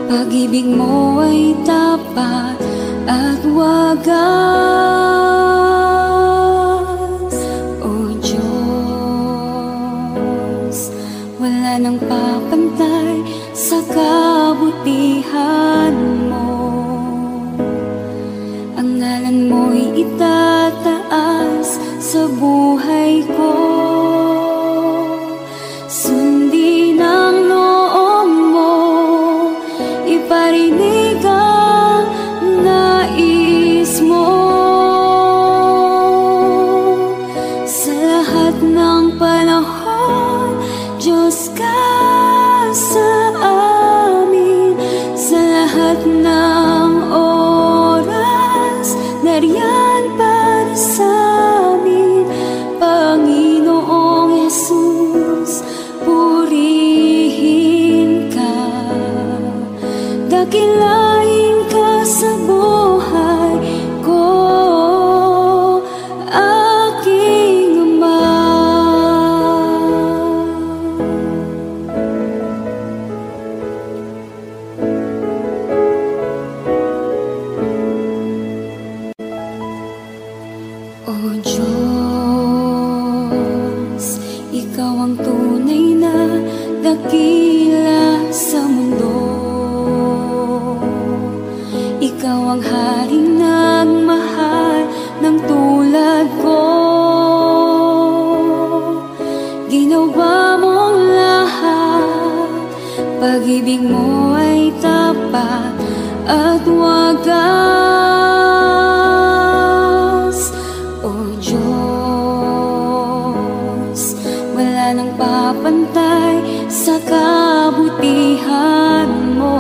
Pag-ibig mo ay tapat at wagas. O Diyos, wala nang papantay sa kabutihan mo. Ang ngalan mo'y itataas sa buhay ko. Sundin ang loob mo, iparinig ang nais mo. Sa lahat ng panahon, Diyos ka sa amin. Sa lahat ng oras, nariyan para sa amin. Panginoong Jesus, purihin ka. Dakilain ka sa buhay ko, aking Ama. O Diyos, ikaw ang tunay na dakila sa mundo. Ikaw ang haring nagmahal ng tulad ko. Ginawa mong lahat, pag-ibig mo ay tapat at wagas. O Diyos, wala nang papantay sa kabutihan mo.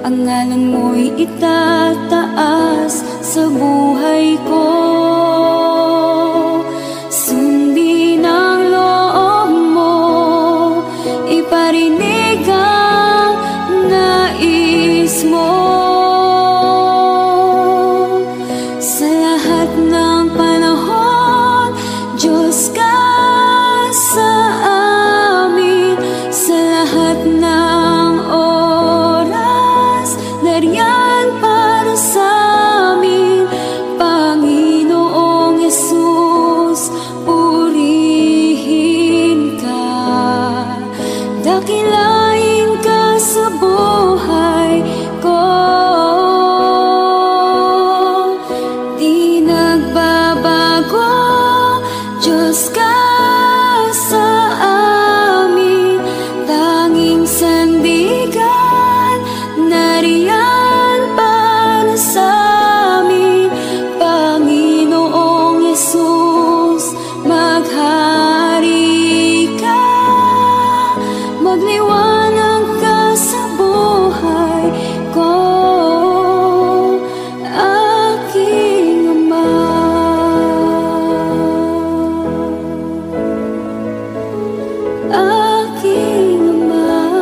Ang ngalan mo'y itataas sa buhay ko. Sundin ang loob mo, iparinig ang nais mo. Sa lahat ng panahon, Diyos ka sa amin. Sa lahat ng oras, nariyan para sa amin. Panginoong Jesus, purihin ka. Dakilain ka sa buhay ko. Di nagbabago, Diyos ka sa amin. Tanging sandigan, nariyan para sa amin. Panginoong Jesus, maghari ka. Magliwanag ka sa buhay ko, aking Ama. Aking Ama.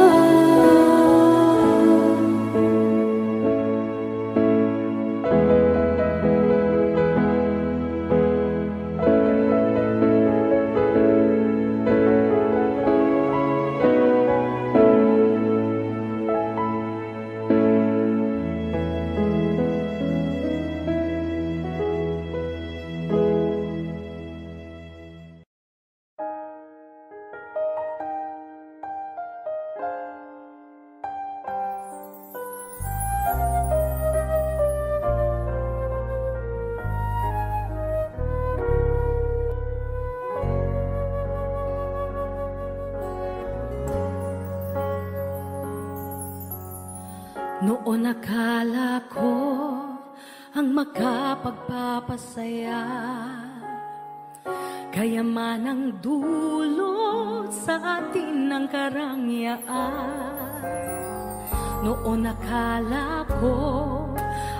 Noon akala ko ang makapagpapasaya, kayaman ang dulot sa atin ng karangyaan. Noon akala ko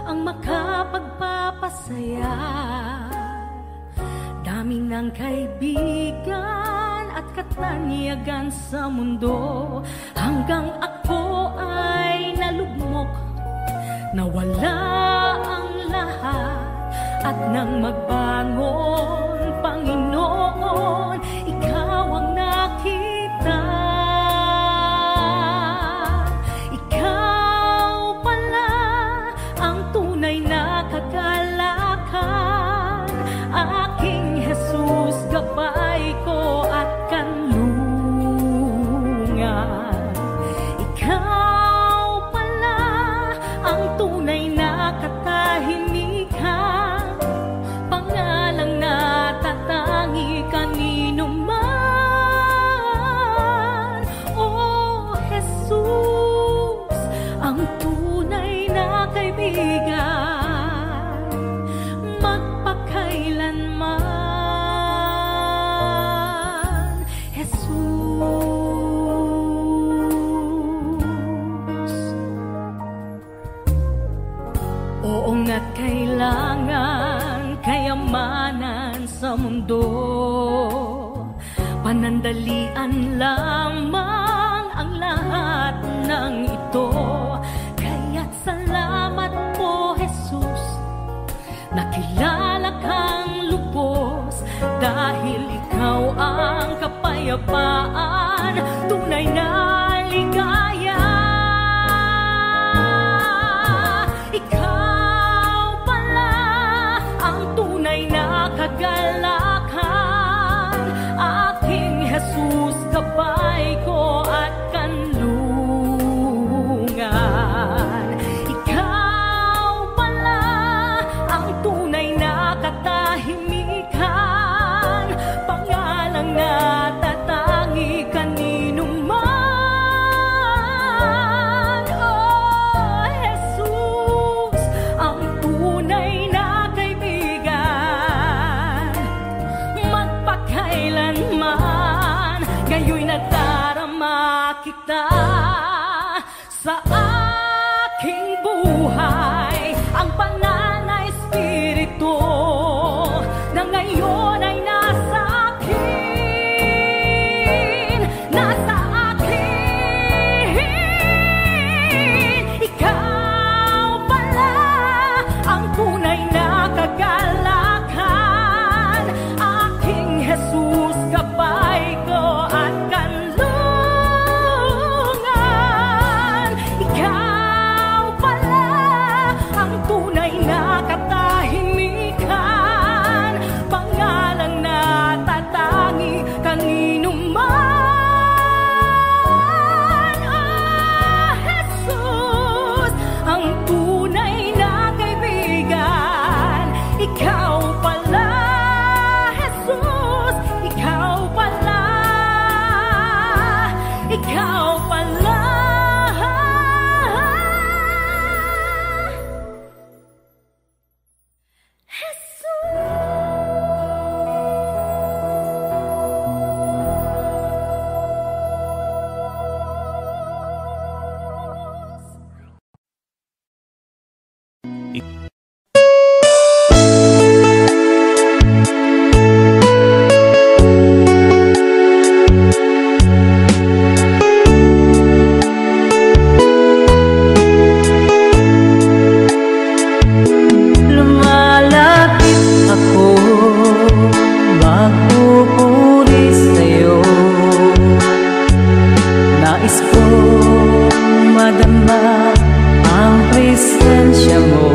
ang makapagpapasaya, dami ng kaibigan at katanyagan sa mundo, hanggang ako ay nalugmok, nawala ang lahat. At nang magbangon, Panginoon, Ikaw ang nakita. mundo. Panandalian lamang ang lahat ng ito. Kaya't salamat po, Jesus, nakilala kang lubos. Dahil ikaw ang kapayapaan, tunay na ligaya. Ikaw pala ang tunay na kagalakan, aking Jesus, gabay ko at kanlungan. Ikaw pala ang tunay na katahimikan, pangalang natatangi kanino man. Oh, Jesus, ang tunay na kaibigan, magpakailanman, ngayon nadarama kita sa aking buhay. Ang banal na Espiritu na ngayon ay nasa akin, nasa akin. Ikaw pala ang tunay na kagalakan, aking Jesus, gabay ko at kanlungan. Ikaw pala ang tunay na katahimikan, pangalang natatangi kanino man. Oh, Jesus, ang tunay na kaibigan, ikaw pala, Jesus, ikaw pala, ikaw pala. Lumalapit ako, magpupuri sa'yo. Nais ko madama ang presensya mo.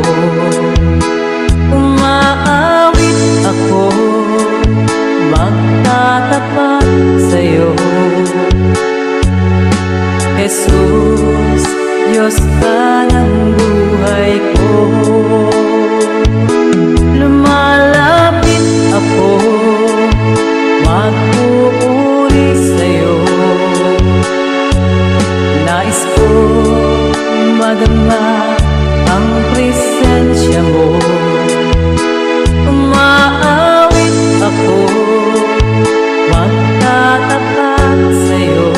Umaawit ako, magtatapat sa'yo. Jesus, Diyos ka ng buhay ko. Lumalapit ako, magpupuri sa'yo. Nais ko madama ang presensya mo. Umaawit ako, magtatapat sa'yo.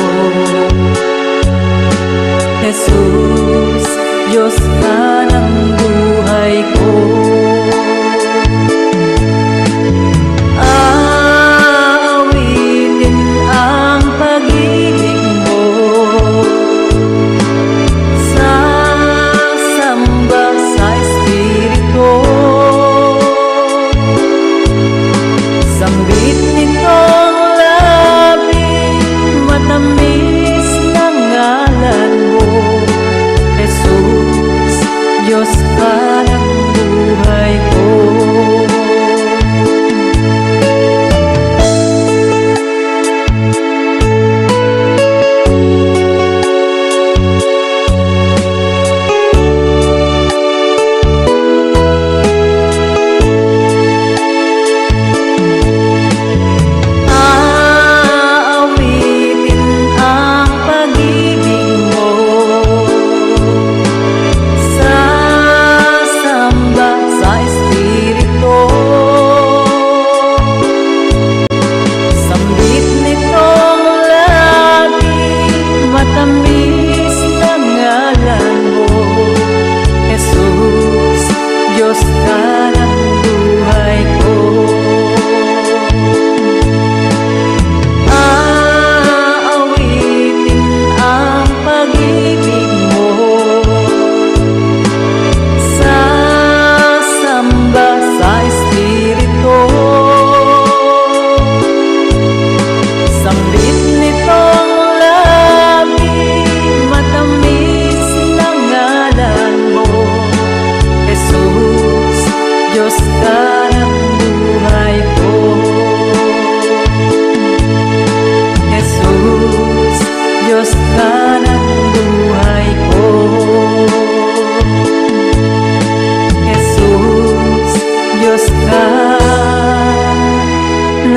Jesus, Diyos ka ng buhay ko. Aawitin ang pag-ibig mo, sasamba sa Espiritu. Sambit nitong labing matamis na ngalan mo, Jesus,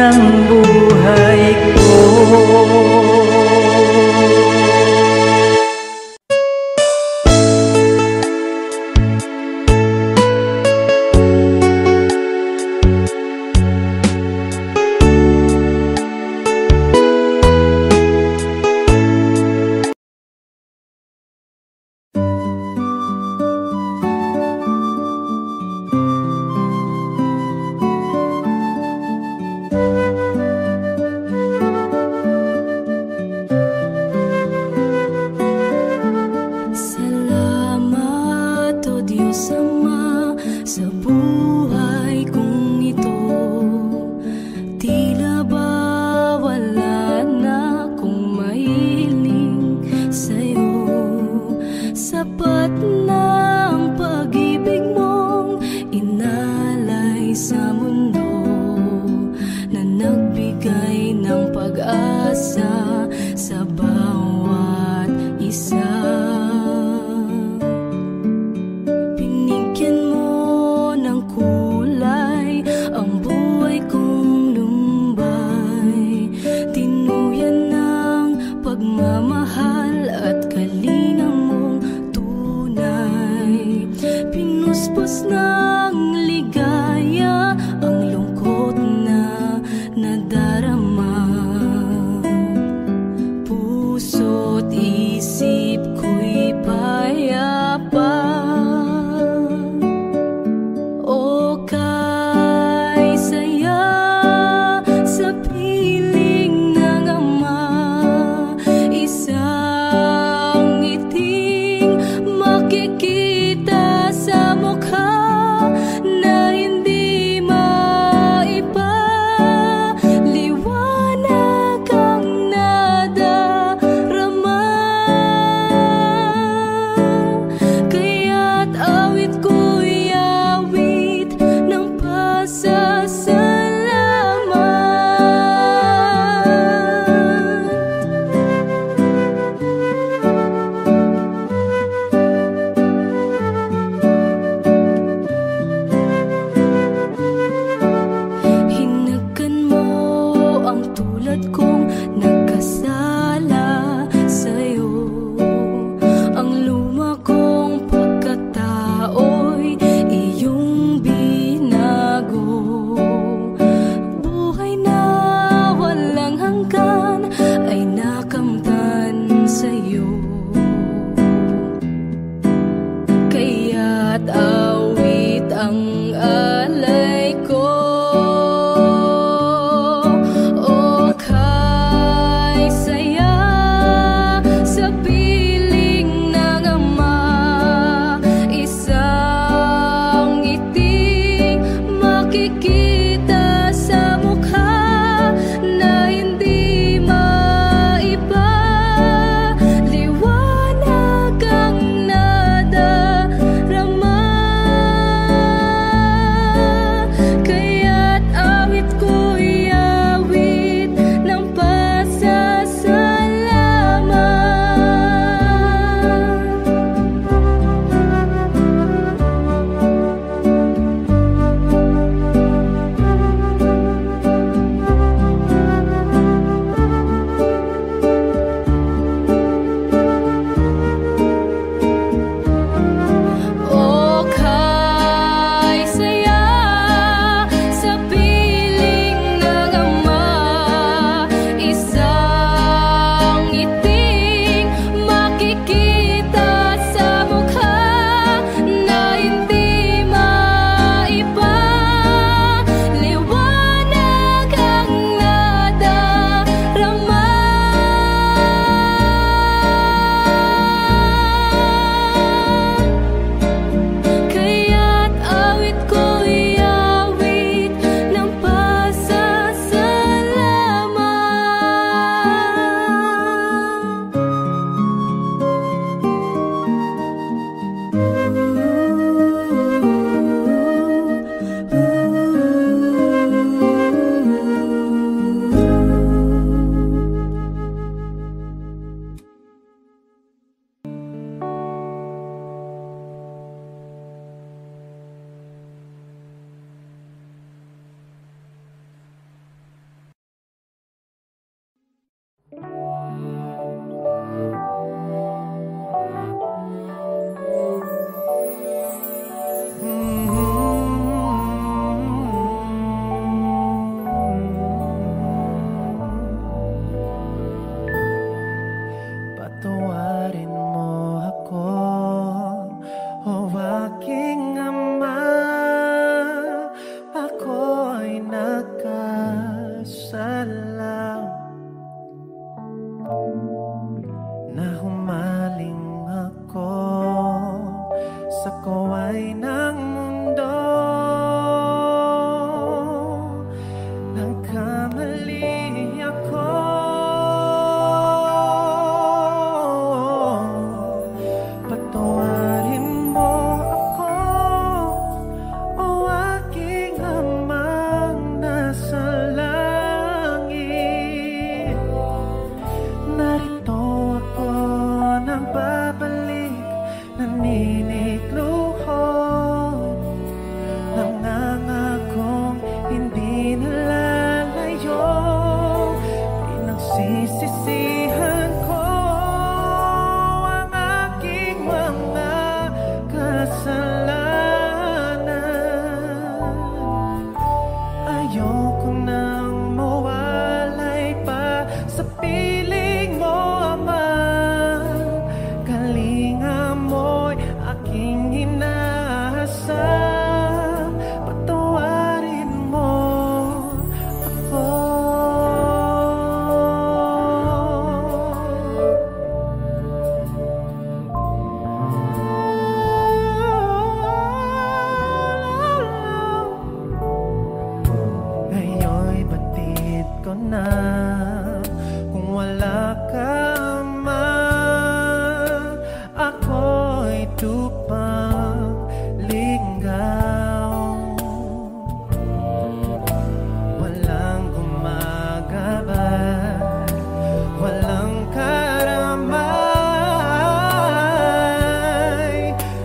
ng buhay ko. Salamat, O Diyos Ama, sa buhay kong ito. Tila ba wala na akong mahiling sa'yo? Sapat na ang pag-ibig mong inalay sa mundo, na nagbigay ng pag-asa sa bawat isa. Binigyan mo ng kulay ang buhay kong lumbay, tinuyan ng pagmamahal at kalinga mong tunay. Pinuspos ng ligaya ang lungkot na nadarama, puso't isip ko'y payapa. O kay saya sa piling ng Ama, isang ngiting makikita sa mukha na hindi maipaliwanag ang nadarama. sa kaway ng mundo. Nagkamali ako, patawarin mo ako, o aking Amang nasa langit. Narito ako nang babalik, naninikluhod, nangangakong hindi nalalayo. Pinagsisisihan ko ang aking mga kasalanan. Ayoko nang mawalay pa sa piling mo, Ama. Kalinga mo'y aking inaasam, patawarin mo ako. Ngayon'y batid ko na kung wala ka, Ama, ako'y tupang ligaw. Walang gumagabay, walang karamay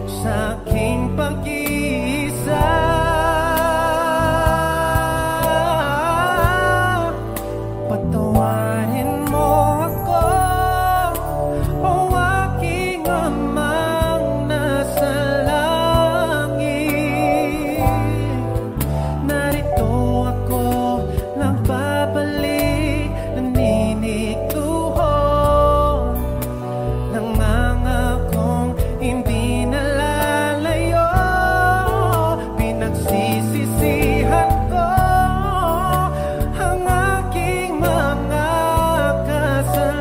sa aking pag-iisa. Patawarin mo ako, o aking Amang nasa langit. Narito ako nagbabalik, naninikluhod, nangangakong hindi nalalayo. Pinagsisisihan ko ang aking mga kasalanan.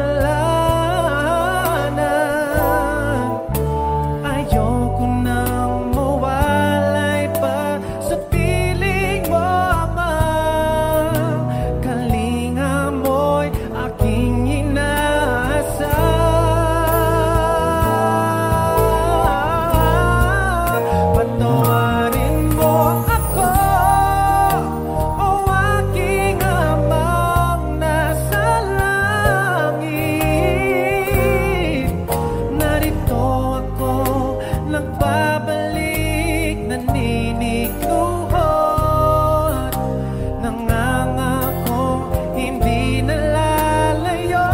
Ayoko nang mawalay pa sa piling mo, Ama. Kalinga mo'y aking inaasam, patawarin mo ako, o aking Amang nasa langit. Narito ako nagbabalik, naninikluhod, nangangakong hindi nalalayo.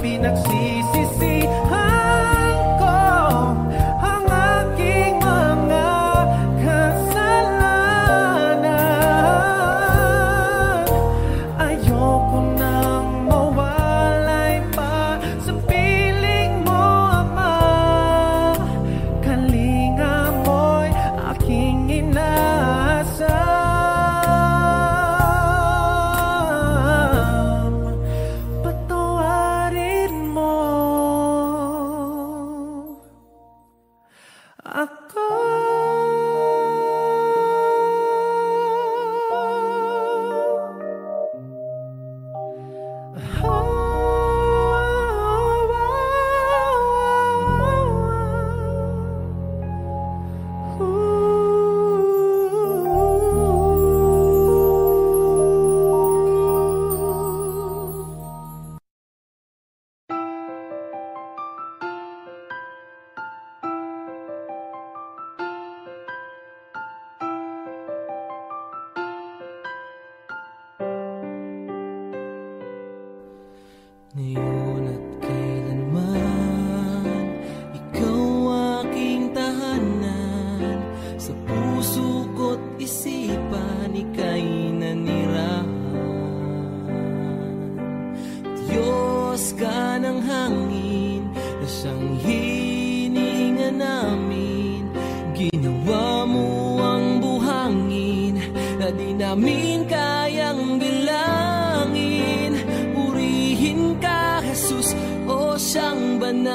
Pinagsisisihan ko ang aking mga kasalanan. Ayoko nang mawalay pa sa piling mo, Ama. Kalinga mo'y aking inaasam, patawarin mo ako. Ngayon at kailanman, ikaw aking tahanan. Sa puso ko't isipan, ika'y nanirahan. Diyos ka ng hangin, na siyang hininga namin. Ginawa mo ang buhangin na di namin kayang bilangin. Purihin ka, Jesus, o siyang banal.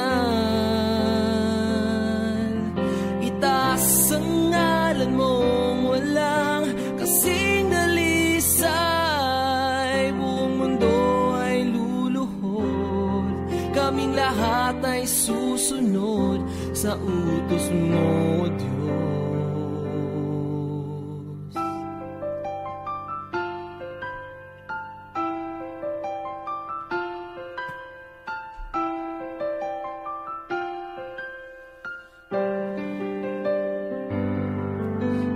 susunod sa utos mo, Diyos.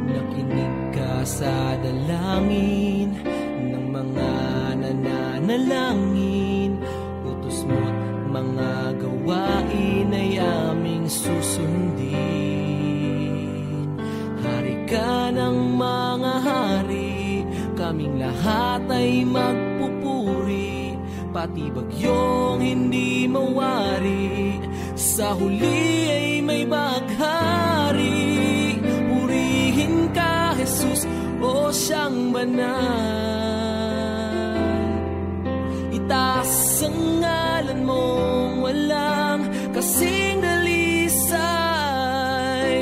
Nakinig ka sa dalangin ng mga nananalangin. Utos mo't mga gawain ay aming susundin. Hari ka ng mga hari, kaming lahat ay magpupuri. Pati bagyong hindi mawari, sa huli ay may baghari. Purihin ka, Jesus, o siyang banal. Itaas ang ngalan mong walang kasing dalisay.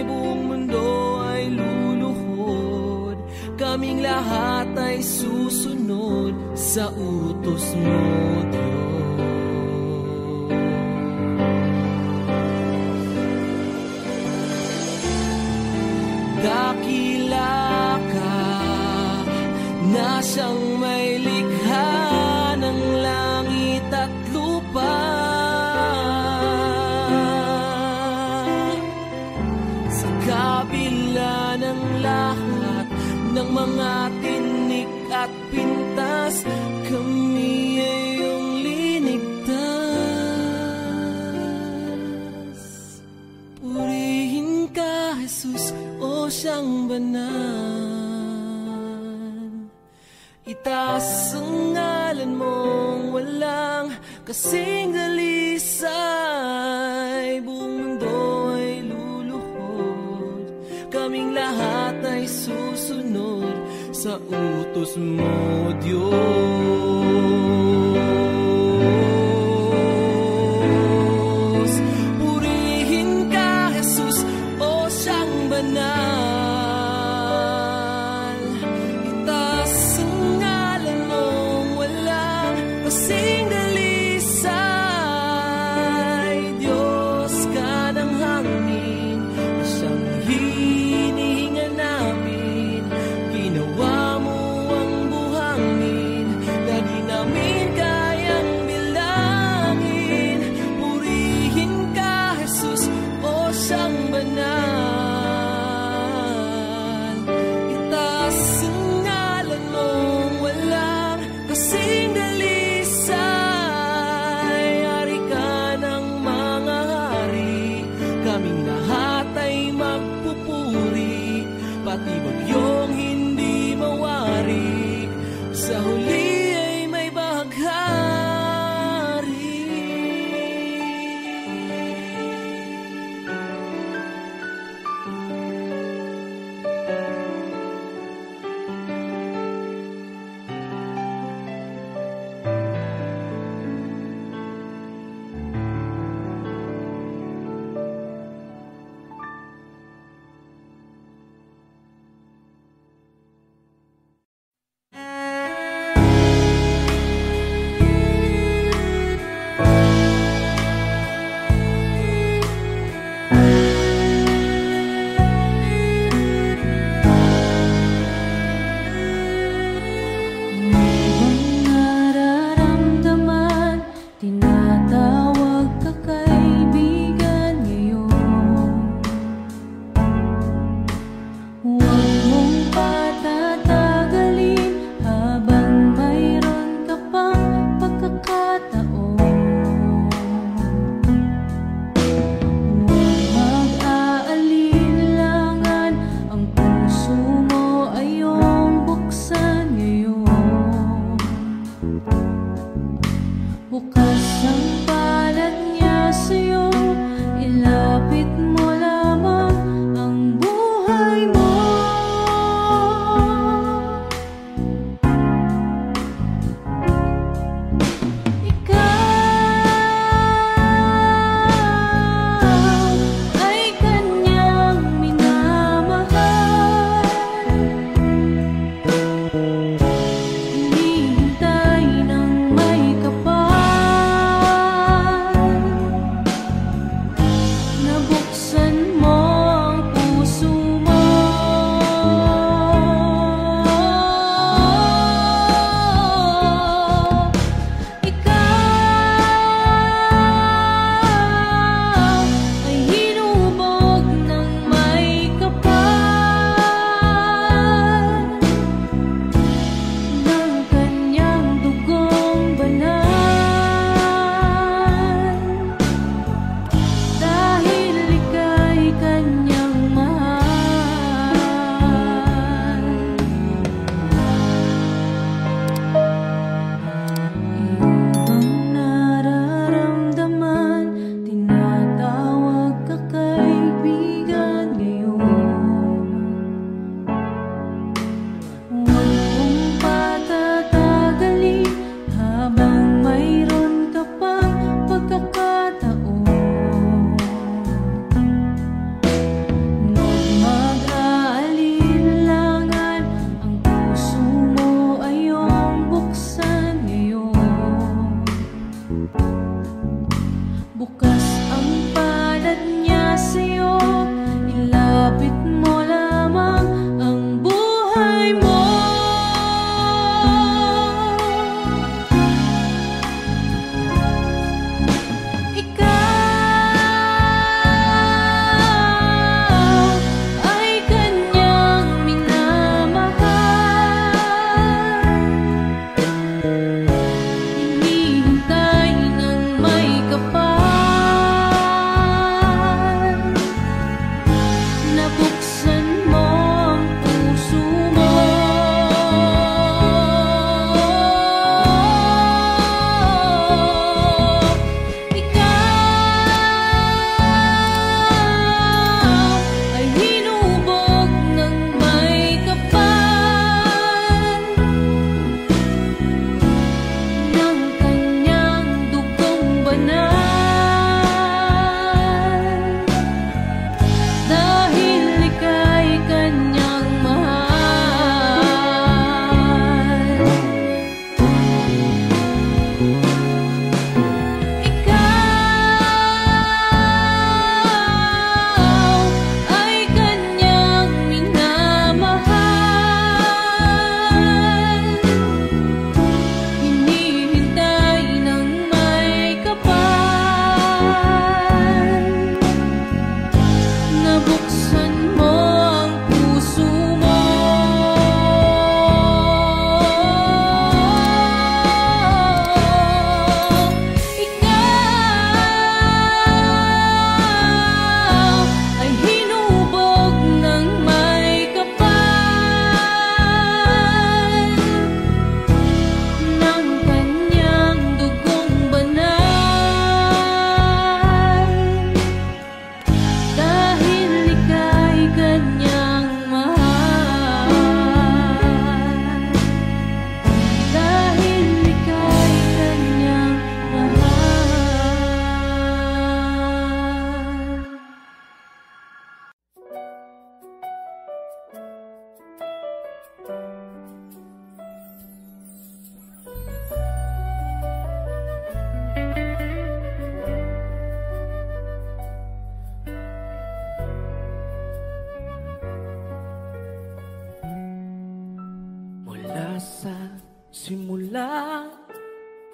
Buong mundo ay luluhod, kaming lahat ay susunod sa utos mo, Diyos. Dakila ka na siyang may likha ng langit at lupa. Sa kabila ng lahat ng mga tinik at pintas, kami ay iyong linigtas. Purihin ka, Jesus, o siyang banal. Itaas ang ngalan mong walang kasing dalisay. Buong mundo ay luluhod, kaming lahat ay susunod sa utos mo, Diyos. Purihin ka, Jesus, o siyang banal. Kasing dalisay, Diyos ka ng hangin, siyang hinihinga namin. Ginawa mo ang buhangin na di namin kayang bilangin. Purihin ka, Jesus, o siyang banal. Itaas ang ngalan mong walang kasing dalisay. Pati bagyong hindi mawari, sa huli ay may baghari.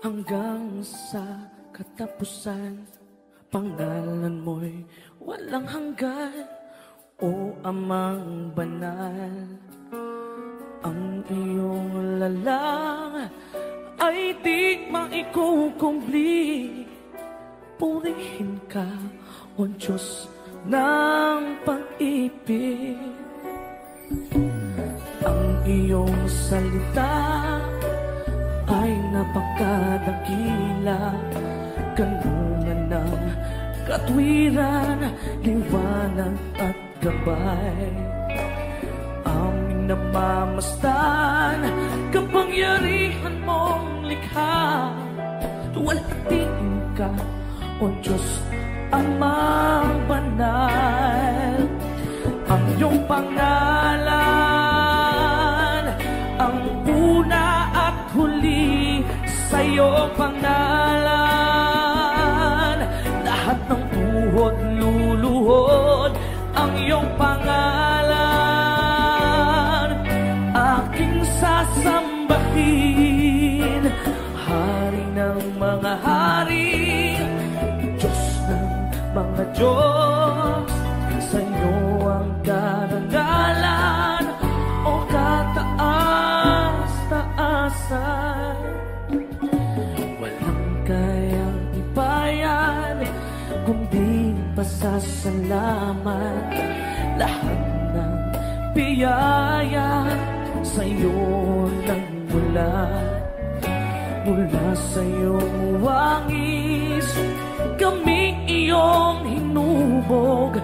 hanggang sa katapusan. Pangalan mo'y walang hanggan, o Amang banal. Ang iyong lalang ay di maikukumpli. Purihin ka, O Diyos ng pag-ibig. Ang iyong salita ay napakadakila, kanungan ng katwiran, liwanag at gabay. Aming namamasdan, kapangyarihan mong likha. Tuwalhatiin ka, O Diyos, Amang banal. Ang iyong pangalan, ang una at huli, sa iyong pangalan lahat ng tuhod luluhod. Ang iyong pangalan aking sasambahin, Hari ng mga hari, Diyos ng mga Diyos. Sa iyo ang karangalan, o kataas-taasan. Walang kayang ibayan, kundi pasasalamat. Lahat ng biyaya sa iyo nagmula. Mula sa iyong wangis, kami iyong hinubog.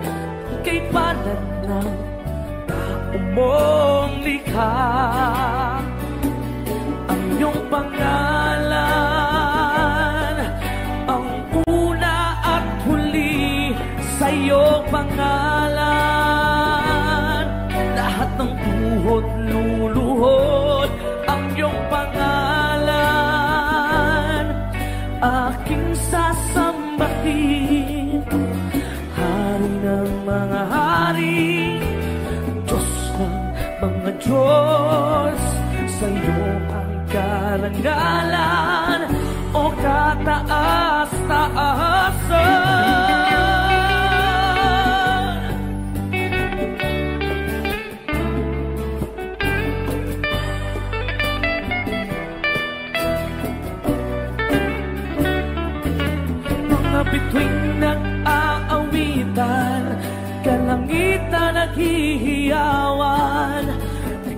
Kay palad ng tao mong likha. Ang iyong pangalan, ang una at huli, sa iyong pangalan lahat ng tuhod luluhod. Ang iyong pangalan aking sasambahin, Hari ng mga hari, Diyos ng mga Diyos. Sa iyo ang karangalan, o kataas-taasan. Mga bituin nag-aawitan, kalangitan naghihiyawan.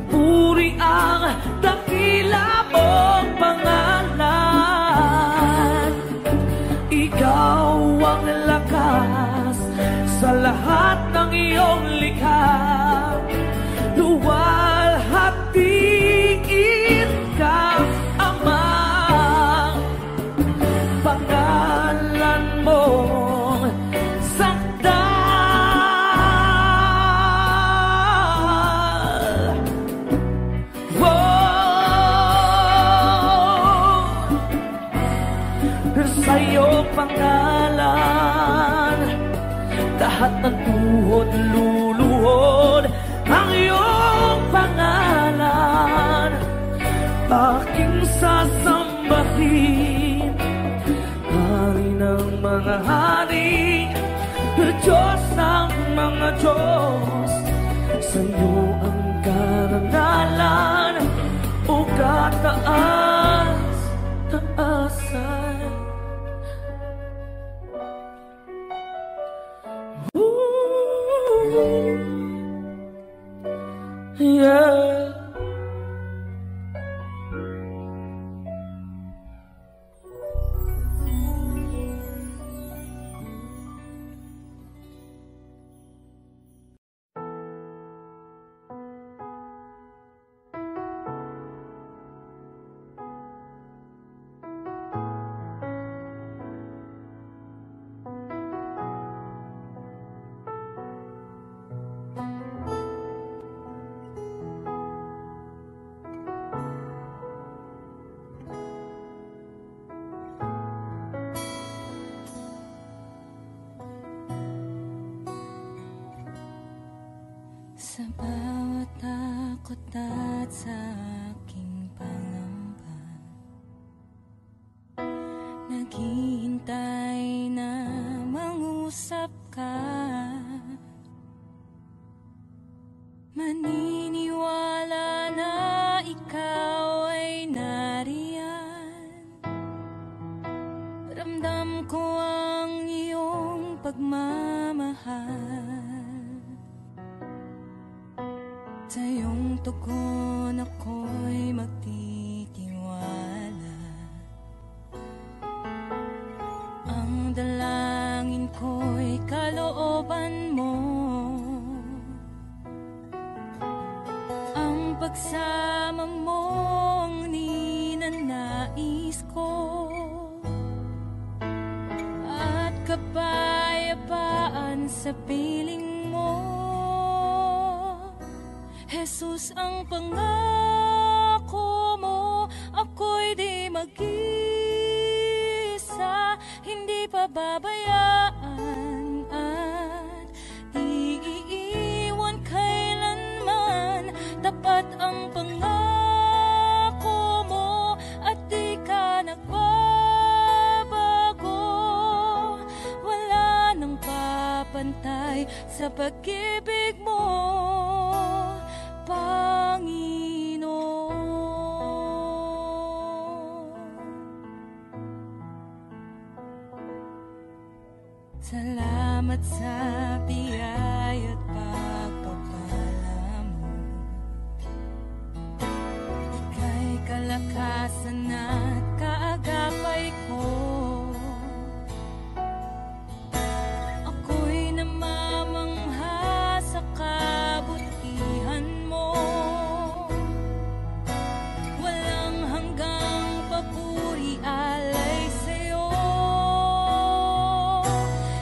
Puri ang dakila mong pangalan. Ikaw ang lakas sa lahat ng iyong likha. Luwalhatiin ka, Ama. Pangalan mo sa iyong pangalan lahat ng tuhod luluhod. Ang iyong pangalan aking sasambahin, Hari ng mga hari, Diyos ng mga Diyos. Sa iyo ang karangalan, o kataas-taasan. Yeah. Sa bawat takot at sa aking pangamba, ka. Maniniwala na ikaw ay nariyan. Ramdam ko ang iyong pagmamahal. Sa iyong tugon ako'y magtitiwala. Ang dalangin ko'y kalooban mo. Ang pagsama mo ang ninanais ko. At kapayapaan sa piling mo. Jesus, ang pangako mo, ako'y di mag-isa, hindi pababayaan at di iiwan kailanman. Tapat ang pangako mo at di ka nagbabago. Wala nang papantay sa pag-ibig mo, Panginoon. Salamat sa biyaya at pagpapala mo. Ika'y kalakasan at kaagapay ko. Ako'y namamangha sa kabutihan mo. Walang hanggang papuri alay sa'yo.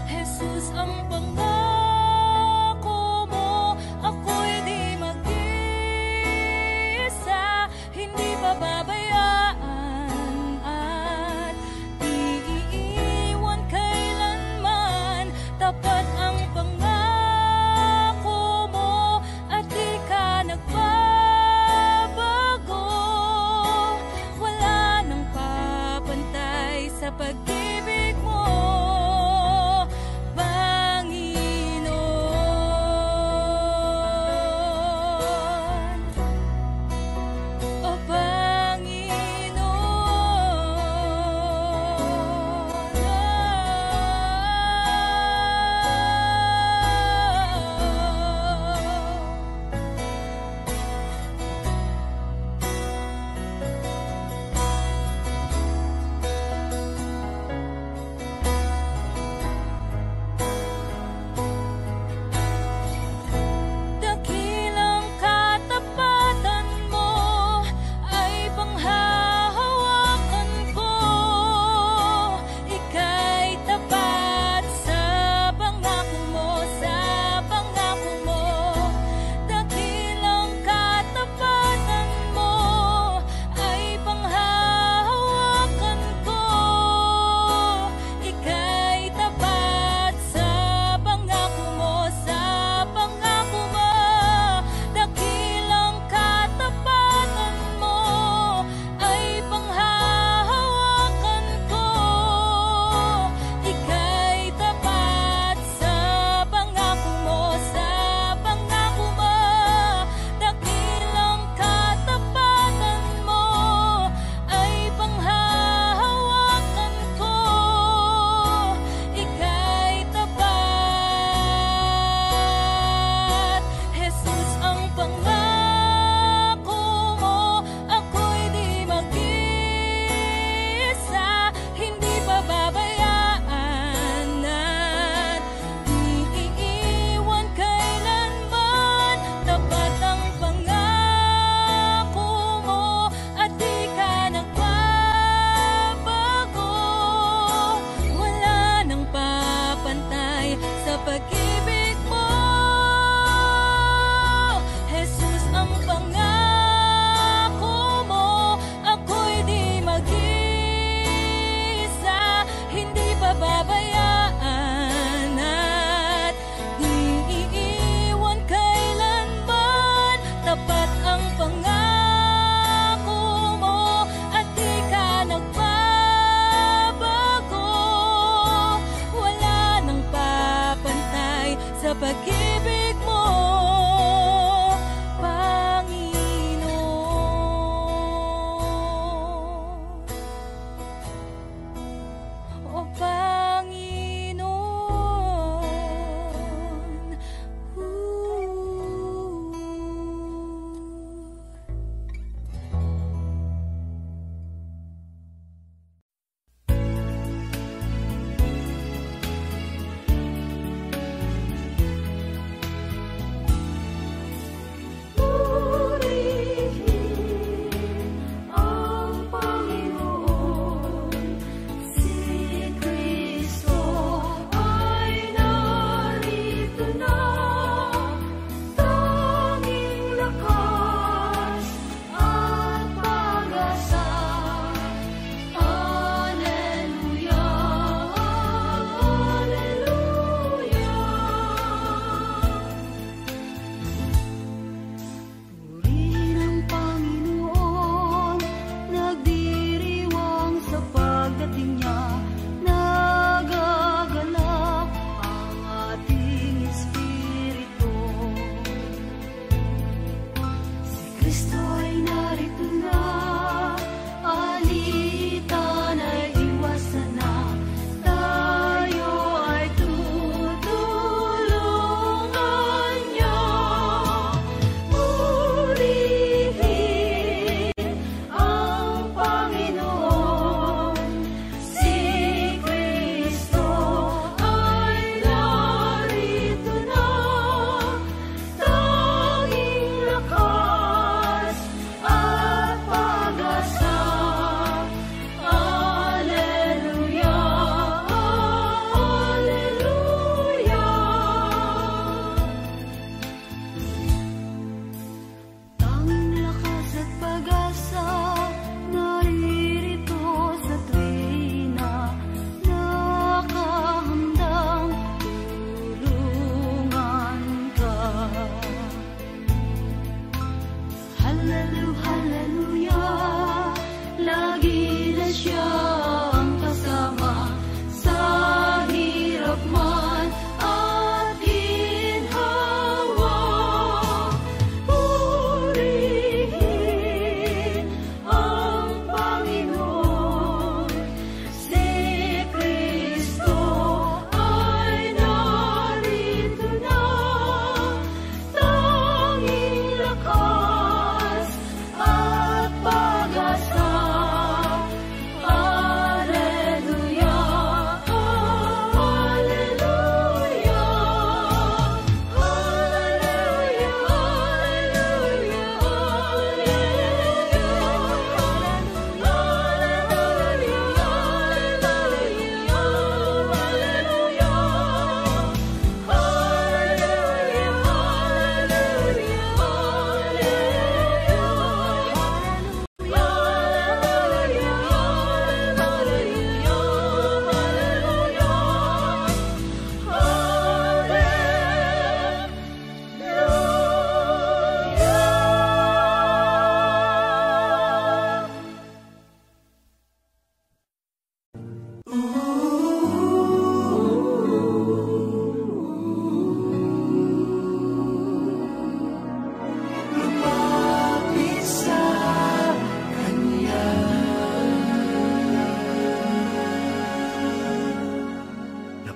Jesus, ang pangako pag-ibig mo, Panginoon. O Panginoon,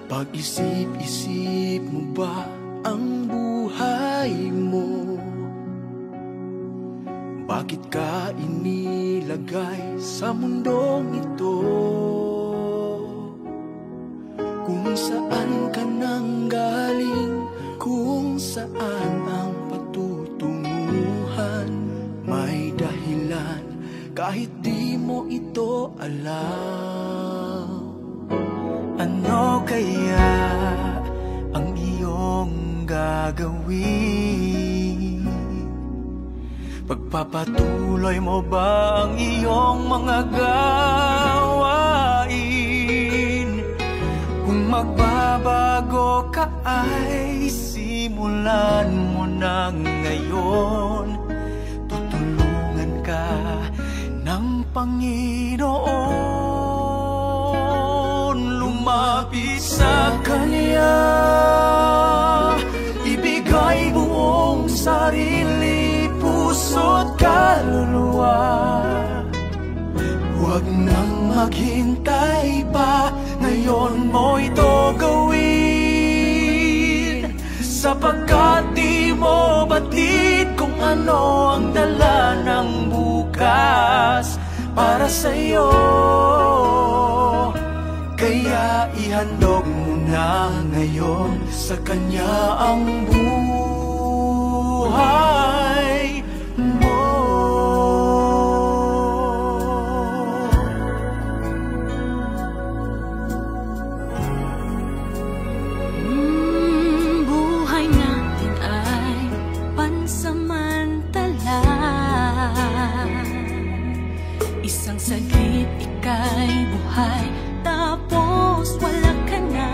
Pag-isip-isip mo ba ang buhay mo? Bakit ka inilagay sa mundong ito? Kung saan ka nang galing, kung saan ang patutunguhan, may dahilan kahit di mo ito alam. Ano kaya ang iyong gagawin? Pagpapatuloy mo ba ang iyong mga gawain? Kung magbabago ka ay simulan mo na ngayon. Tutulungan ka ng Panginoon. Lumapit sa Kanya, maghintay pa, ngayon mo ito gawin. Sapagkat di mo batid kung ano ang dala ng bukas para sa'yo. Kaya ihandog mo na ngayon sa Kanya ang buhay mo. Buhay natin ay pansamantala. Isang saglit ika'y buhay, tapos wala ka na.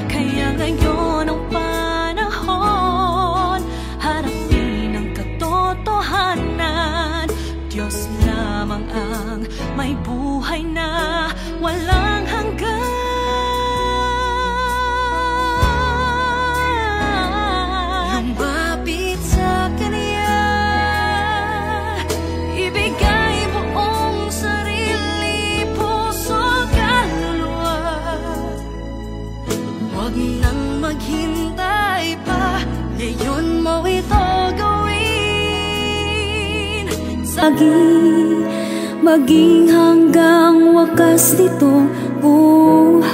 Kaya ngayon ang panahon, harapin ang katotohanan. Diyos lamang ang may buhay na walang hanggan. Lumapit sa Kanya, ibigay buong sarili, puso, kaluluwa. Huwag nang maghintay pa, ngayon mo ito gawin. Maging hanggang wakas nitong buhay.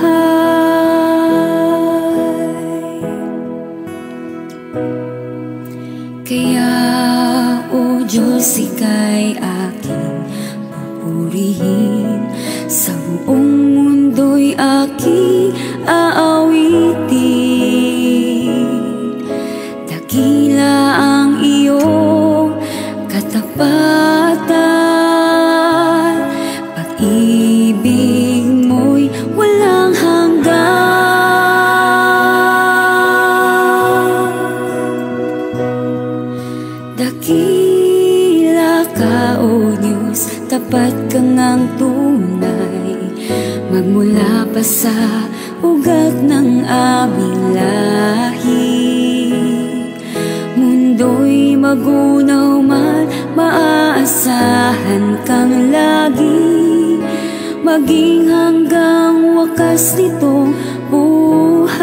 Kaya, O Diyos, ika'y aking pupurihin. Sa buong mundo'y aking aawitin. Dakila ang iyong katapatan, pag-ibig mo'y walang hanggan. Dakila ka, O Diyos, tapat ka ngang tunay. Magmula pa sa ugat ng aming lahi, mundo'y magunaw man, maaasahan kang lagi. Maging hanggang wakas nitong buhay.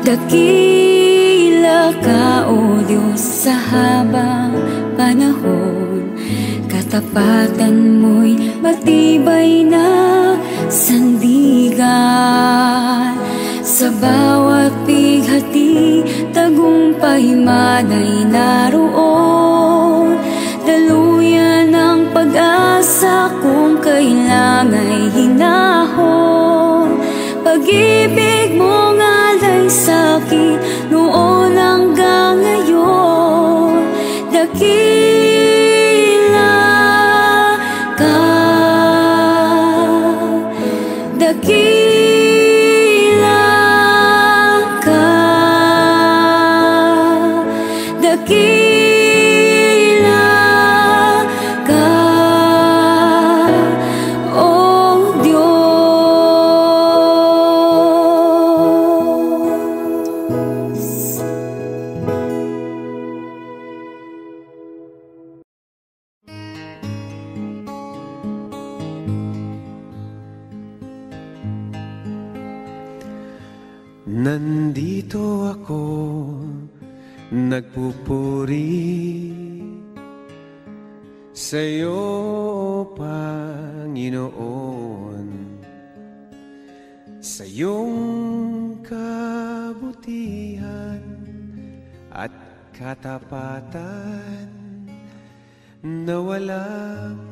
Dakila ka, O Diyos, sa habang panahon. Katapatan mo'y matibay na sandigan. Sa bawat bighati, tagumpay man ay naroon. Daluyan ang pag-asa kung kailangan hinahon. Pag-ibig mo ngalay sa'kin noon hanggang ngayon. Dakila ka, dakila ka, dakila ka, O Diyos. Nandito ako, nagpupuri sa'yo, Panginoon, sa iyong kabutihan at katapatan na walang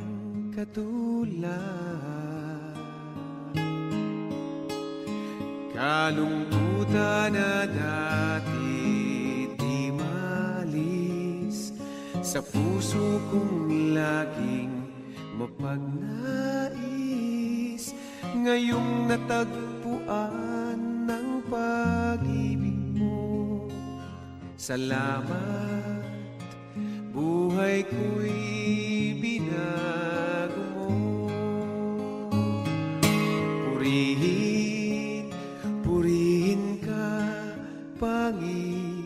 katulad. Kalungkutan na dati di malis sa puso kong laging mapagnais. Ngayong natagpuan ng pag-ibig mo, salamat, buhay ko'y binago mo. Purihin, purihin ka, Panginoon.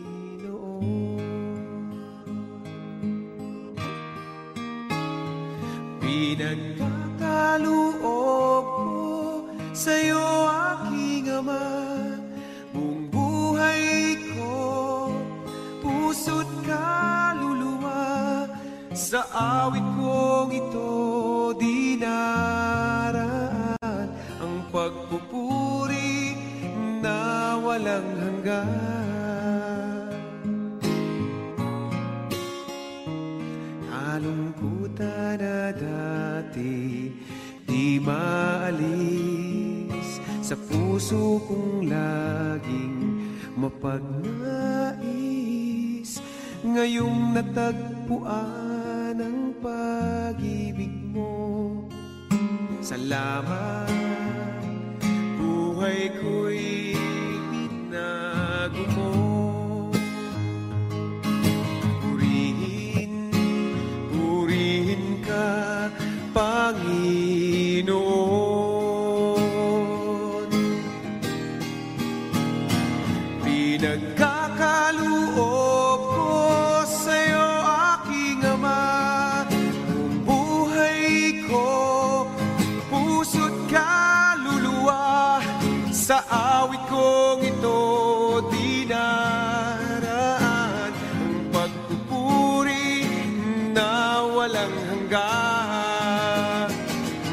awit kong ito di naraan ang pagpupuri na walang hanggan. Kalungkutan na dati di maalis sa puso kong laging mapagnais. Ngayong natagpuan ang pag-ibig mo, salamat. Buhay ko'y binago mo. Purihin ka, Panginoon. Pinagkakaloob ko sa'yo, aking Ama, buong buhay ko, puso't kaluluwa. Sa awit kong ito di naraan ang pagpupuri na walang hanggan.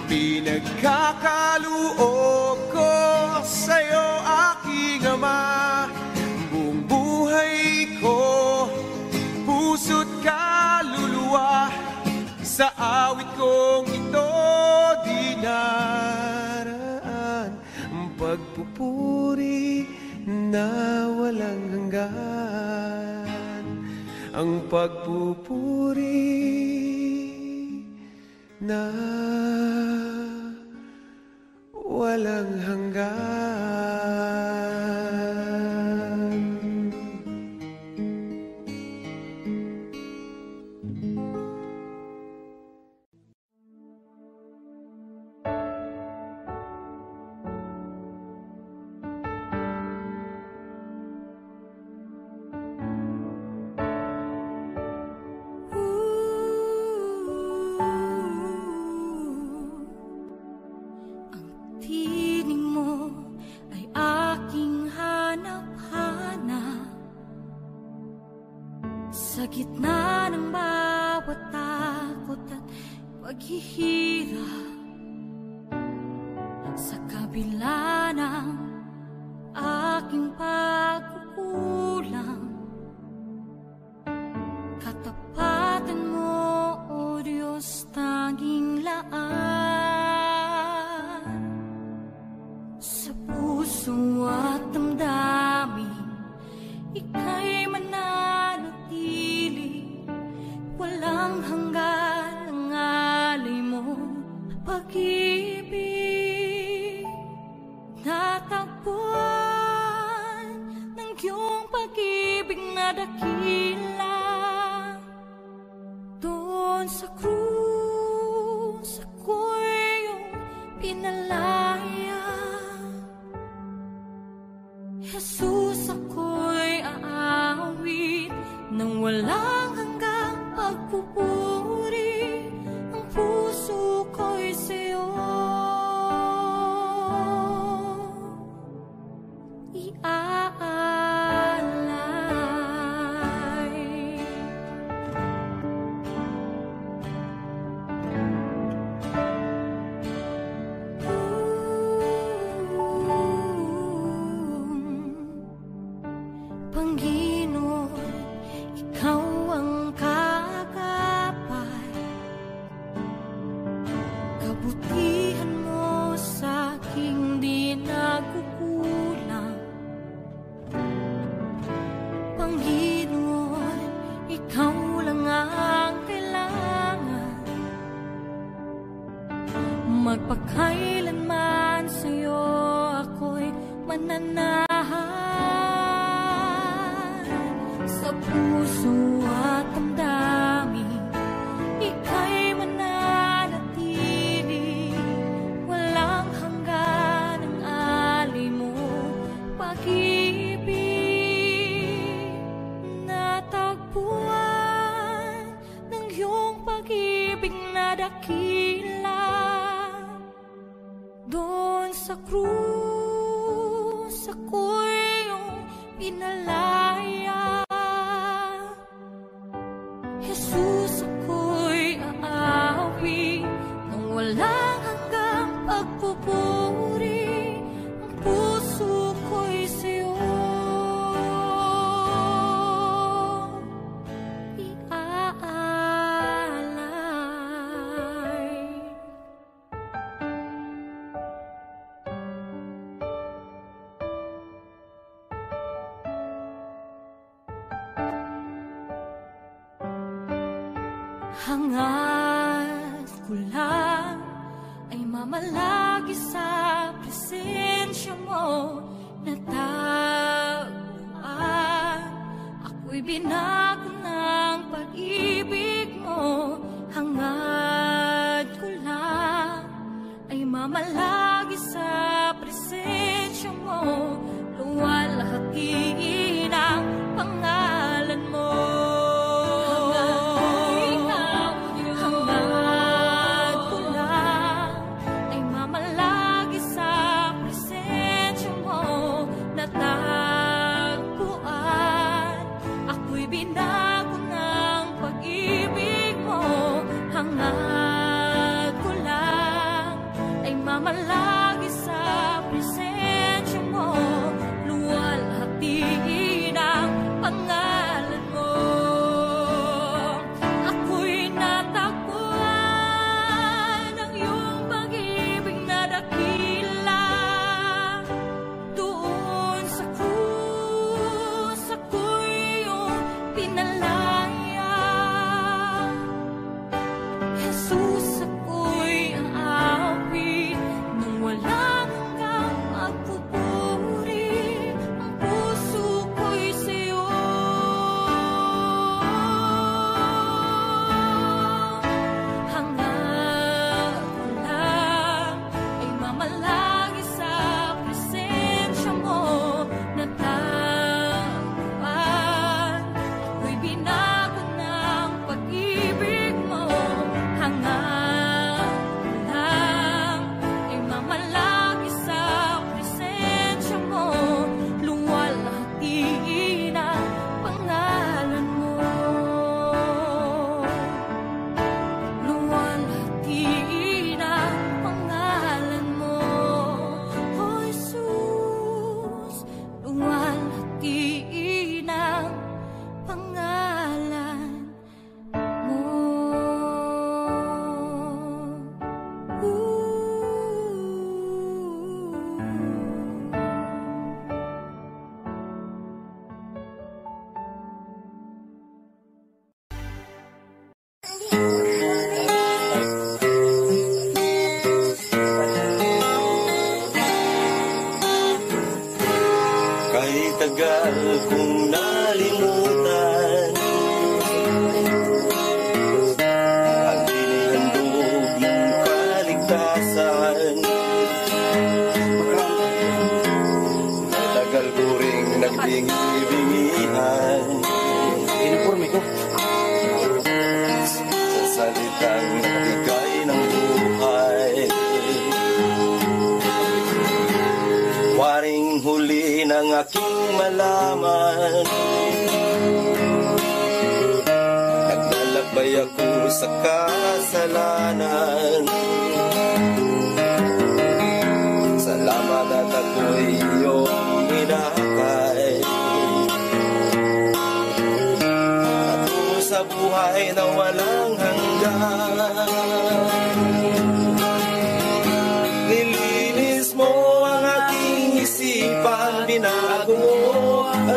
Pinagkakaloob ko sa'yo, aking Ama, buong buhay ko, puso't kaluluwa. Sa awit kong ito di naraan ang pagpupuri na walang hanggan. Ang pagpupuri na walang hanggan. Sa gitna ng bawat takot at paghihirap, sa kabila ng aking pagkukulang, katapatan mo, O Diyos, tanging laan. Sa puso at damdamin, ika'y mananatili, walang hanggan ang alay mo, pag-ibig. Natagpuan ng iyong pag-ibig na dakila, doon sa krus ako'y iyong pinalaya. Jesus, ako'y aawit nang walang hanggang pagpupuri. Ang puso ko'y sa'yo iaalay. Panginoon, ikaw ang kagapay, kabutihan mo sa aking di nagkukulang. Panginoon, ikaw lang ang kailangan, magpakailanman sa'yo ako'y mananahan. Sa puso at damdamin, ika'y mananatili, walang hanggan ang alay mo, pag-ibig. Natagpuan ng iyong pag-ibig na dakila, doon sa krus ako'y iyong pinalaya. Jesus, ako'y Hangad ko lang ay mamalagi sa presensya mo na taguan. Ako'y binago ng pag-ibig mo. Hangad ko lang ay mamalagi sa presensya mo. Luwalhati ng pangalan mo. Binago ng pag-ibig mo. Hangad ko lang ay mamalagi sa presensya mo. Luwalhati ng pangalan mo. Ako'y natagpuan ng iyong pag-ibig na dakila. Doon sa krus ako'y pinalaya. Jesus, ako'y aawi nang walang hanggang magpupuri. Ang puso ko'y sa'yo. Hangad ko lang ay mamalagi sa presensya mo na taguan. Ako'y binago ng pag-ibig mo. Hangad ko lang ay mamalagi sa presensya mo. Luwalhati ng pangalan mo. Luwalhati ng pangalan mo. Oh Jesus, luwalhati ng pangalan mo. Kahit tagal kong nalimutan ang inihandog mong kaligtasan. Matagal ko ring nagbingi-bingihan Uniforme ko. sa salitang nagbigay ng buhay. Waring huli ng aking malaman, naglalakbay ako sa kasalanan. Salamat at ako'y iyong inakay. Patungo sa buhay na walang hanggan. Nilinis mo ang aking isipan, binago mo ang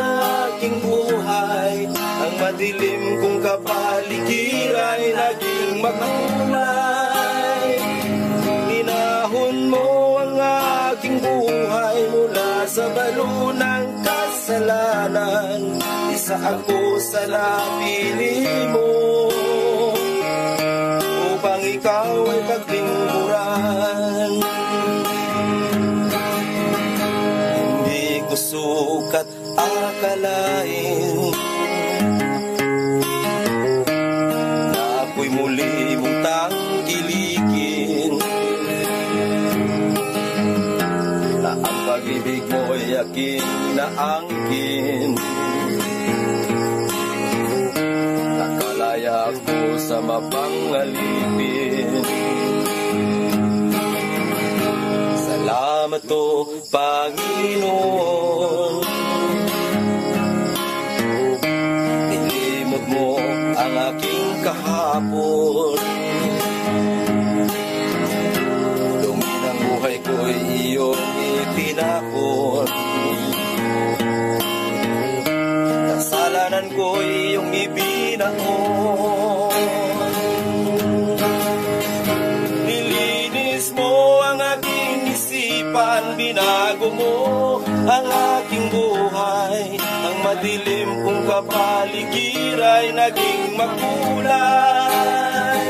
aking buhay. Ang madilim kong kapaligiran ay naging makulay. Ninahon mo ang aking buhay mula sa balo ng kasalanan. Isa ako sa napili mo upang ikaw ay paglingkuran. Hindi ko sukat akalain na ako'y muli mong tangkilikin, na ang pag-ibig mo'y aking naangkin. Nakalaya ako sa mapangalipin. Salamat o Panginoon, nilimot mo ang aking kahapon. Dumi ng buhay ko'y iyong itinapon. Kasalanan ko'y iyong ibinaon. ang aking buhay. Ang madilim kong kapaligiran ay naging makulay.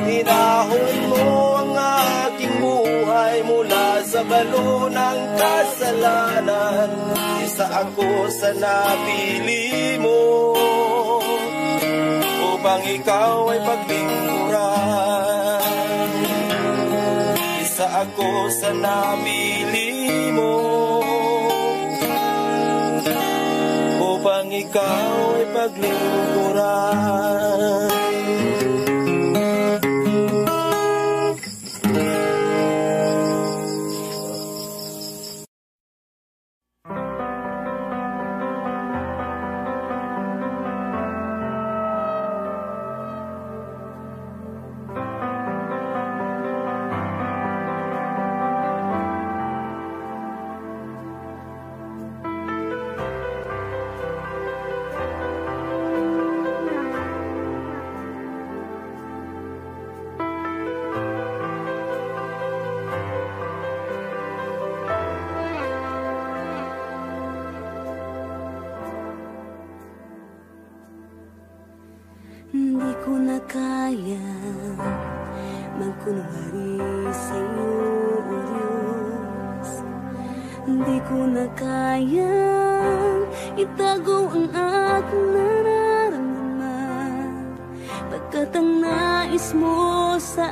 Hinahon mo ang aking buhay mula sa balon ng kasalanan. Isa ako sa napili mo upang ikaw ay paglingkuran. Isa ako sa napili mo upang ikaw ay paglingkuran. Hindi ko na kaya magkunwari sa'yo, O Diyos. Hindi ko na kaya itago ang aking nararamdaman, pagkat ang nais mo sa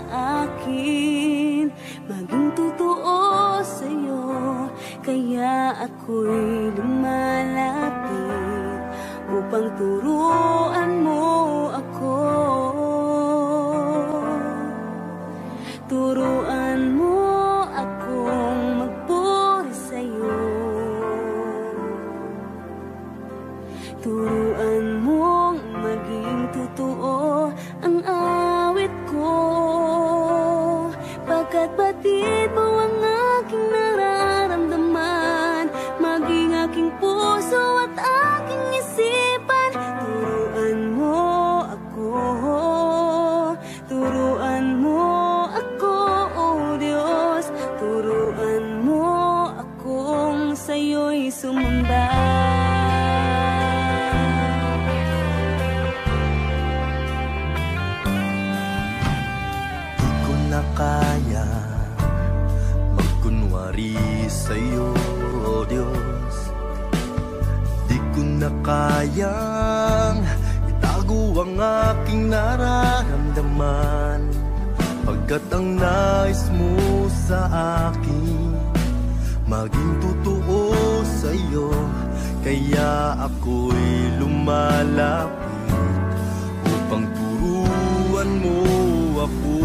akin maging totoo sa'yo. Kaya ako'y lumalapit upang turuan mo ako. Turuan mo akong magpuri sa'yo. Turuan mong maging totoo ang awit ko, pagkat batid mo ang aking nararamdaman, maging aking puso at aking isipan. Turuan mo ako, turuan mo ako, O Diyos. Turuan mo akong sa'yo'y sumamba. Di ko na kaya magkunwari sa'yo, O Diyos. Di ko na kayang itago ang aking nararamdaman, pagkat ang nais mo sa akin maging totoo sa'yo. Kaya ako'y lumalapit upang turuan mo ako.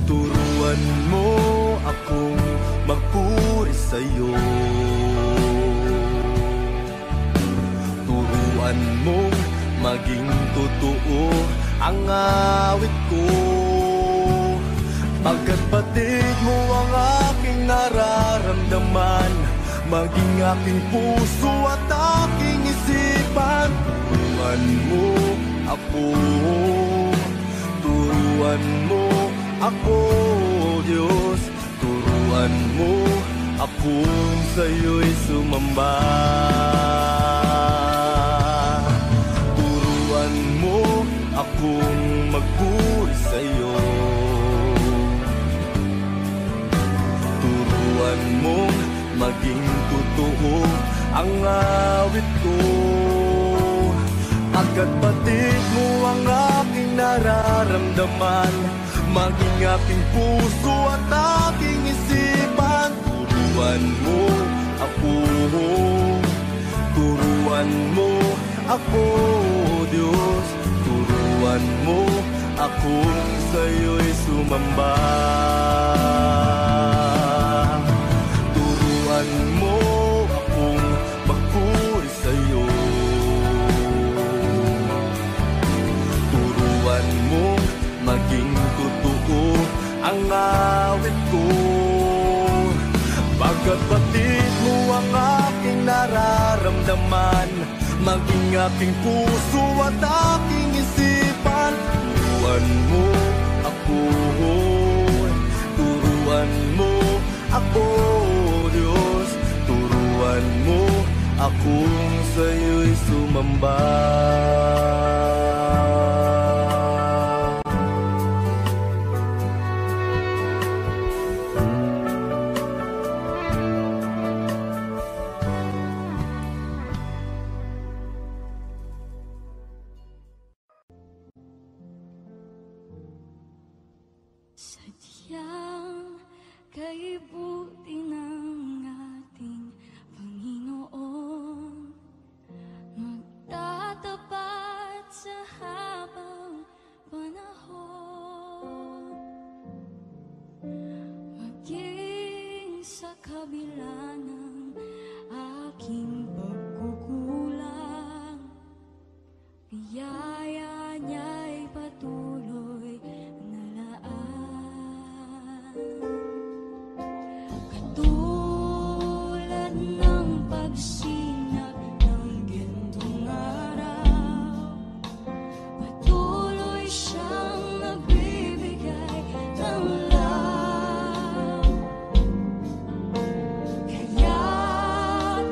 Turuan mo akong magpuri sa'yo. Turuan mong maging totoo ang awit ko, pagkat batid mo ang aking nararamdaman, maging aking puso at aking isipan. Turuan mo ako, turuan mo ako, Diyos. Turuan mo akong sa'yo'y sumamba. Turuan mo akong magpuri sa'yo. Turuan mong maging totoo ang awit ko, pagkat batid mo ang aking nararamdaman, maging aking puso at aking isipan. Turuan mo ako, turuan mo ako, Diyos. Turuan mo akong sa'yo'y sumamba. Turuan mo akong magpuri sa'yo. Turuan mo maging totoo ang awit ko, pagkat batid mo ang aking nararamdaman, maging aking puso at aking isipan. Turuan mo ako, turuan mo ako, Diyos. Turuan mo akong sa'yo'y sumamba. Sadyang kay buti ng ating Panginoon, magtatapat sa habang panahon, maging sa kabila ng aking pagkukulang, biyaya niya'y patuloy na laan. Katulad ng pagsinag ng gintong araw, patuloy siyang nagbibigay ng love. Kaya't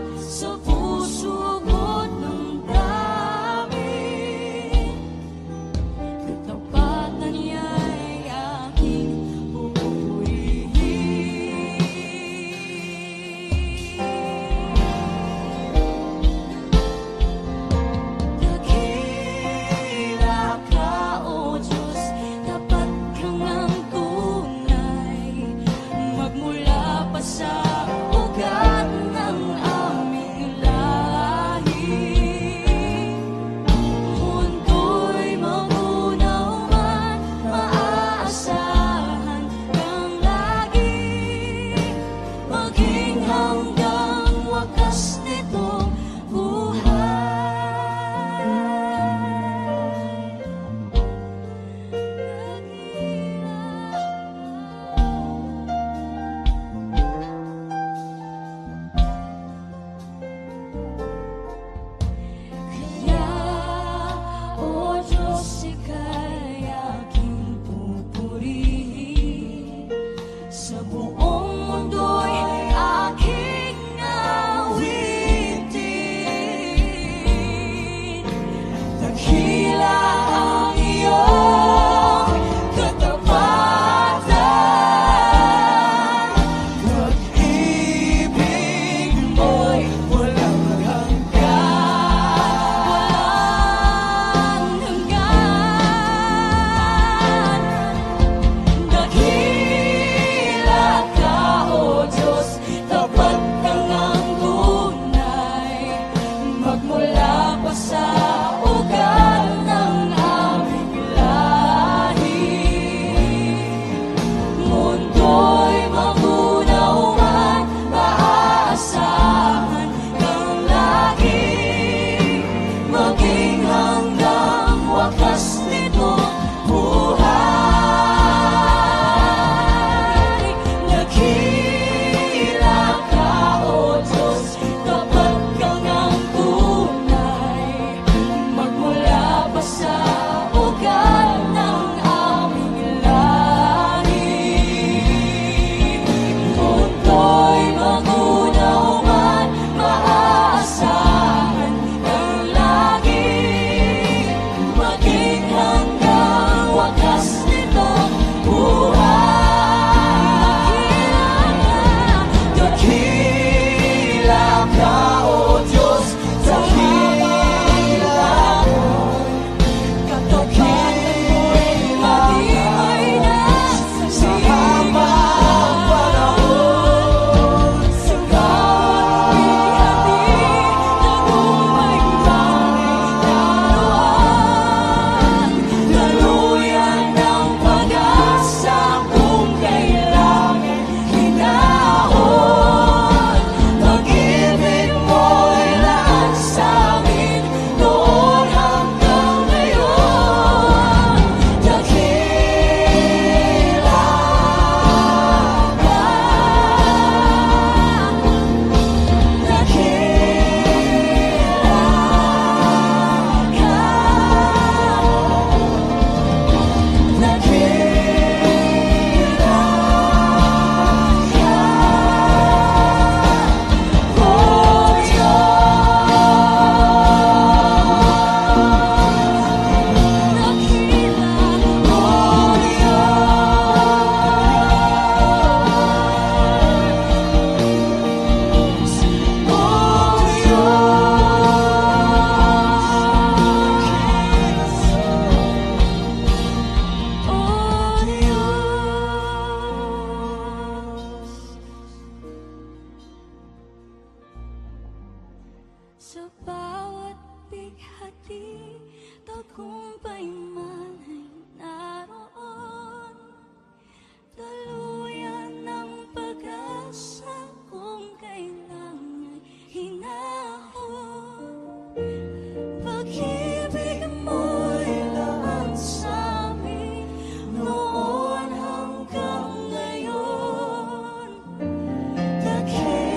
Sa bawat bighati, tagumpay man ay naroon. Daluyan ng pag-asa kung kailan ay hinahon. Pag-ibig mo'y lahat sa amin noon hanggang ngayon. Dakila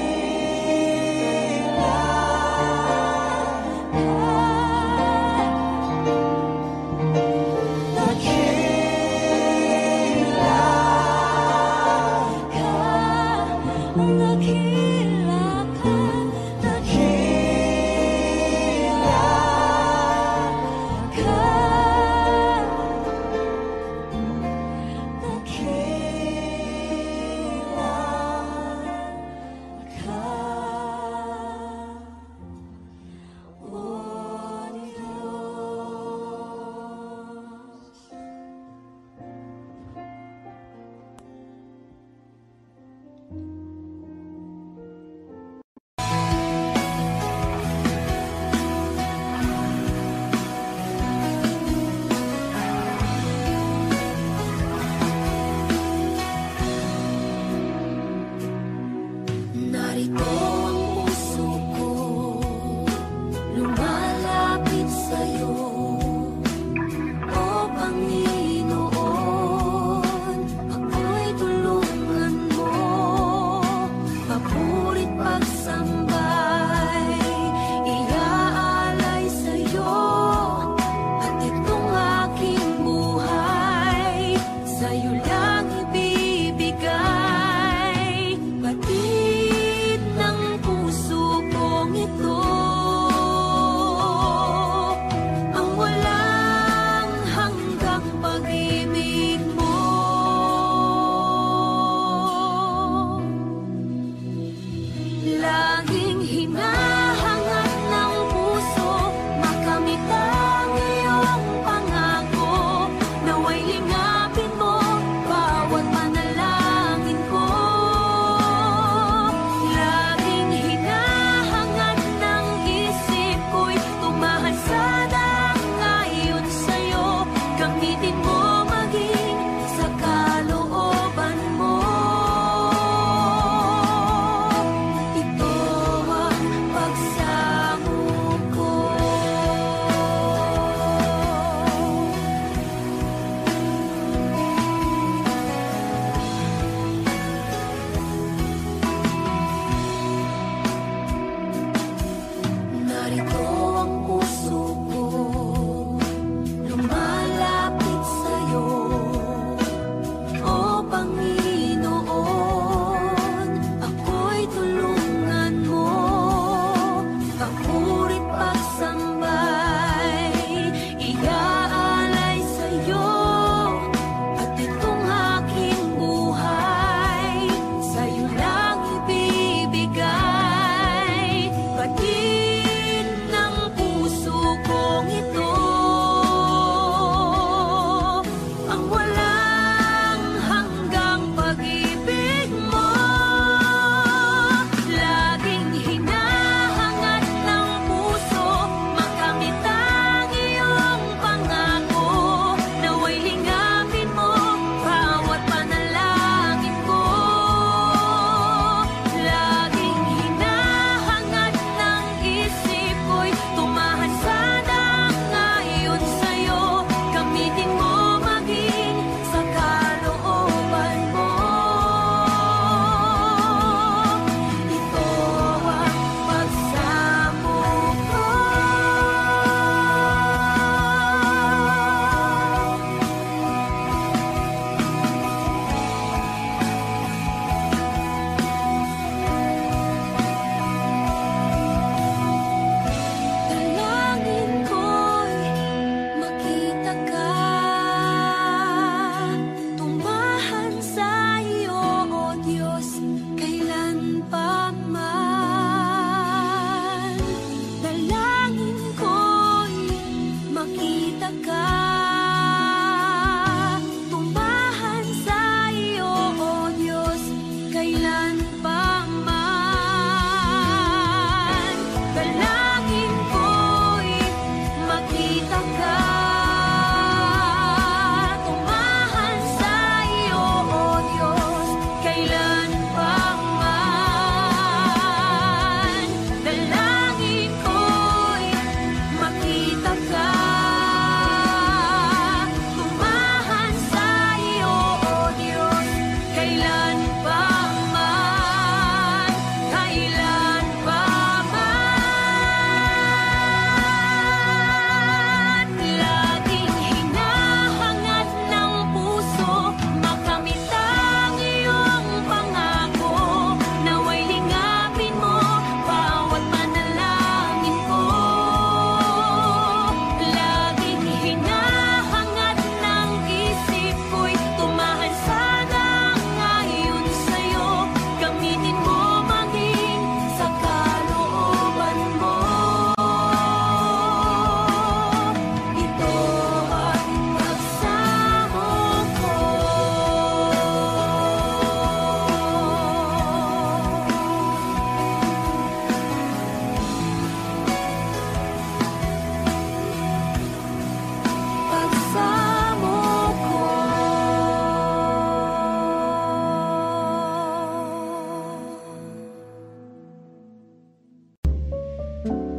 pag Thank you.